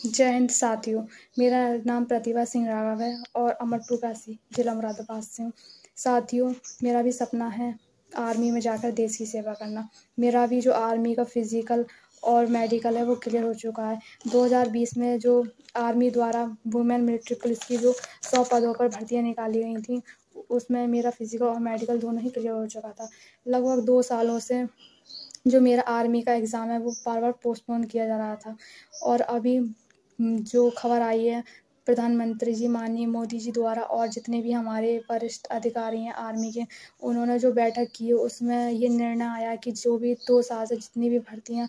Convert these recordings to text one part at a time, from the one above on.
जय हिंद साथियों। मेरा नाम प्रतिभा सिंह राघव है और अमरपुर कासी जिला मुरादाबाद से हूँ। साथियों, मेरा भी सपना है आर्मी में जाकर देश की सेवा करना। मेरा भी जो आर्मी का फिजिकल और मेडिकल है वो क्लियर हो चुका है। 2020 में जो आर्मी द्वारा वुमेन मिलिट्री पुलिस की जो 100 पदों पर भर्तियाँ निकाली गई थी, उसमें मेरा फिजिकल और मेडिकल दोनों ही क्लियर हो चुका था। लगभग 2 सालों से जो मेरा आर्मी का एग्ज़ाम है वो बार-बार पोस्टपोन किया जा रहा था। और अभी जो खबर आई है प्रधानमंत्री जी माननीय मोदी जी द्वारा और जितने भी हमारे वरिष्ठ अधिकारी हैं आर्मी के, उन्होंने जो बैठक की है उसमें ये निर्णय आया कि जो भी 2 साल से जितनी भी भर्तियां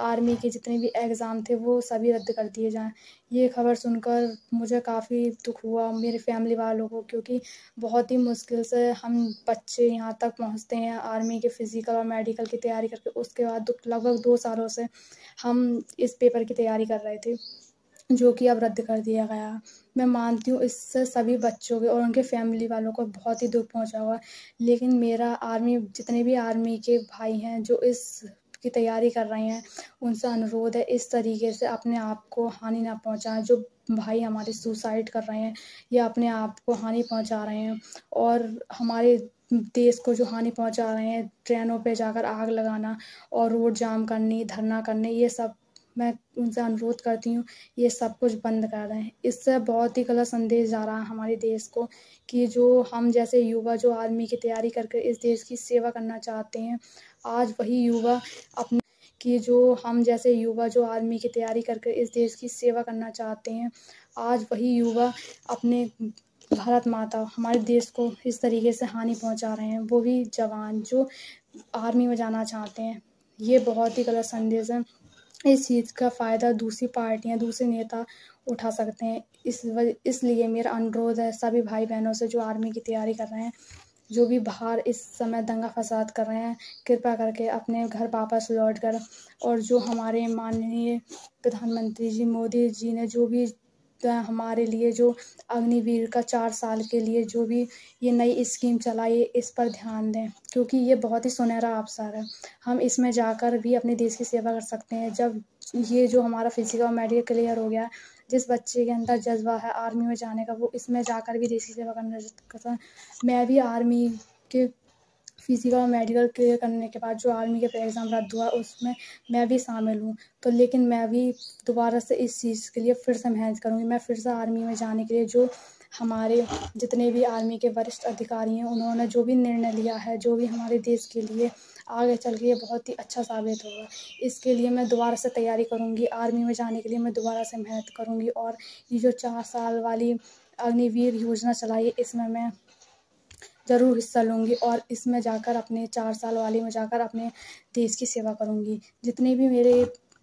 आर्मी के जितने भी एग्ज़ाम थे वो सभी रद्द कर दिए जाएं। ये खबर सुनकर मुझे काफ़ी दुख हुआ, मेरे फैमिली वालों को, क्योंकि बहुत ही मुश्किल से हम बच्चे यहाँ तक पहुँचते हैं आर्मी के फिज़िकल और मेडिकल की तैयारी करके। उसके बाद लगभग 2 सालों से हम इस पेपर की तैयारी कर रहे थे, जो कि अब रद्द कर दिया गया। मैं मानती हूँ इससे सभी बच्चों के और उनके फैमिली वालों को बहुत ही दुख पहुँचा होगा, लेकिन मेरा जितने भी आर्मी के भाई हैं जो इस की तैयारी कर रहे हैं, उनसे अनुरोध है इस तरीके से अपने आप को हानि ना पहुँचाएं। जो भाई हमारे सुसाइड कर रहे हैं या अपने आप को हानि पहुँचा रहे हैं और हमारे देश को जो हानि पहुँचा रहे हैं, ट्रेनों पे जाकर आग लगाना और रोड जाम करनी, धरना करने, ये सब मैं उनसे अनुरोध करती हूँ ये सब कुछ बंद कर दें। इससे बहुत ही गलत संदेश जा रहा है हमारे देश को कि जो हम जैसे युवा जो आर्मी की तैयारी करके इस देश की सेवा करना चाहते हैं, आज वही युवा अपने जो हम जैसे युवा जो आर्मी की तैयारी करके इस देश की सेवा करना चाहते हैं, आज वही युवा अपने भारत माता हमारे देश को इस तरीके से हानि पहुंचा रहे हैं, वो भी जवान जो आर्मी में जाना चाहते हैं। ये बहुत ही गलत संदेश है। इस चीज़ का फ़ायदा दूसरी पार्टियाँ, दूसरे नेता उठा सकते हैं। इसलिए मेरा अनुरोध है सभी भाई बहनों से जो आर्मी की तैयारी कर रहे हैं, जो भी बाहर इस समय दंगा फसाद कर रहे हैं, कृपया करके अपने घर वापस लौट कर, और जो हमारे माननीय प्रधानमंत्री जी मोदी जी ने जो भी हमारे लिए जो अग्निवीर का 4 साल के लिए जो भी ये नई स्कीम चलाई है, इस पर ध्यान दें, क्योंकि ये बहुत ही सुनहरा अवसर है। हम इसमें जाकर भी अपने देश की सेवा कर सकते हैं। जब ये जो हमारा फिजिकल और मेडिकल क्लियर हो गया है, जिस बच्चे के अंदर जज्बा है आर्मी में जाने का, वो इसमें जाकर भी देश की सेवा करना चाहता है। मैं भी आर्मी के फिजिकल और मेडिकल क्लियर करने के बाद जो आर्मी के एग्ज़ाम रद्द हुआ उसमें मैं भी शामिल हूँ, तो लेकिन मैं भी दोबारा से इस चीज़ के लिए फिर से मेहनत करूँगी। मैं फिर से आर्मी में जाने के लिए जो हमारे जितने भी आर्मी के वरिष्ठ अधिकारी हैं उन्होंने जो भी निर्णय लिया है, जो भी हमारे देश के लिए आगे चल के ये बहुत ही अच्छा साबित होगा। इसके लिए मैं दोबारा से तैयारी करूँगी, आर्मी में जाने के लिए मैं दोबारा से मेहनत करूँगी। और ये जो 4 साल वाली अग्निवीर योजना चलाई है, इसमें मैं ज़रूर हिस्सा लूँगी और इसमें जाकर अपने 4 साल वाली में जाकर अपने देश की सेवा करूँगी। जितने भी मेरे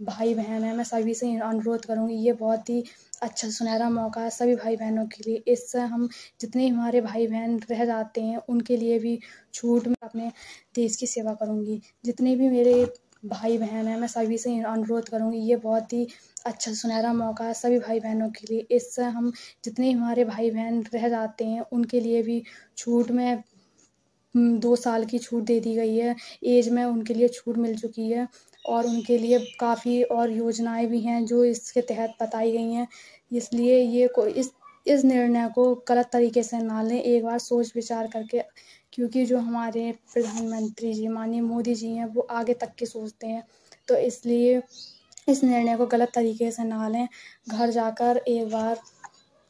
भाई बहन हैं, मैं सभी से अनुरोध करूँगी, ये बहुत ही अच्छा सुनहरा मौका है सभी भाई बहनों के लिए। इससे हम जितने हमारे भाई बहन रह जाते हैं उनके लिए भी छूट में अपने देश की सेवा करूँगी। जितने भी मेरे भाई बहन हैं, मैं सभी से अनुरोध करूँगी, ये बहुत ही अच्छा सुनहरा मौका है सभी भाई बहनों के लिए। इससे हम जितने हमारे भाई बहन रह जाते हैं उनके लिए भी छूट में 2 साल की छूट दे दी गई है। एज में उनके लिए छूट मिल चुकी है और उनके लिए काफ़ी और योजनाएं भी हैं जो इसके तहत बताई गई हैं। इसलिए ये इस निर्णय को गलत तरीके से ना लें, एक बार सोच विचार करके, क्योंकि जो हमारे प्रधानमंत्री जी माननीय मोदी जी हैं वो आगे तक के सोचते हैं, तो इसलिए इस निर्णय को गलत तरीके से ना लें। घर जाकर एक बार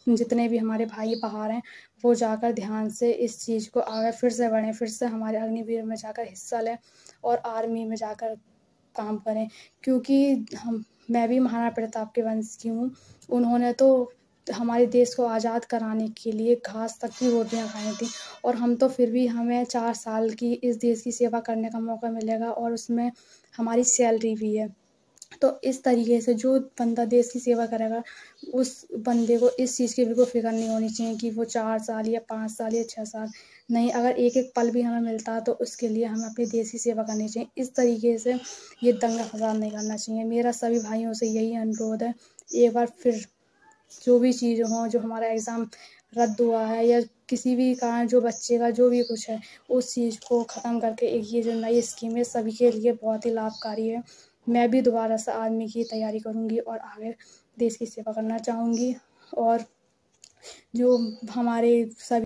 जितने भी हमारे भाई बाहर हैं वो जाकर ध्यान से इस चीज़ को आगे फिर से बढ़ें, फिर से हमारे अग्निवीर में जाकर हिस्सा लें और आर्मी में जाकर काम करें। क्योंकि मैं भी महाराणा प्रताप के वंश की हूँ। उन्होंने तो हमारे देश को आज़ाद कराने के लिए घास तक की रोटियां खाई थी, और हम तो फिर भी हमें 4 साल की इस देश की सेवा करने का मौका मिलेगा और उसमें हमारी सैलरी भी है। तो इस तरीके से जो बंदा देश की सेवा करेगा उस बंदे को इस चीज़ की बिल्कुल फ़िक्र नहीं होनी चाहिए कि वो 4 साल या 5 साल या 6 साल नहीं, अगर एक-एक पल भी हमें मिलता है तो उसके लिए हमें अपने देश की सेवा करनी चाहिए। इस तरीके से ये दंगा फ़साद नहीं करना चाहिए। मेरा सभी भाइयों से यही अनुरोध है, एक बार फिर जो भी चीज़ हो, जो हमारा एग्ज़ाम रद्द हुआ है या किसी भी कारण जो बच्चे का जो भी कुछ है, उस चीज़ को ख़त्म करके एक ये जो नई स्कीम है सभी के लिए बहुत ही लाभकारी है। मैं भी दोबारा से आर्मी की तैयारी करूँगी और आगे देश की सेवा करना चाहूँगी। और जो हमारे सभी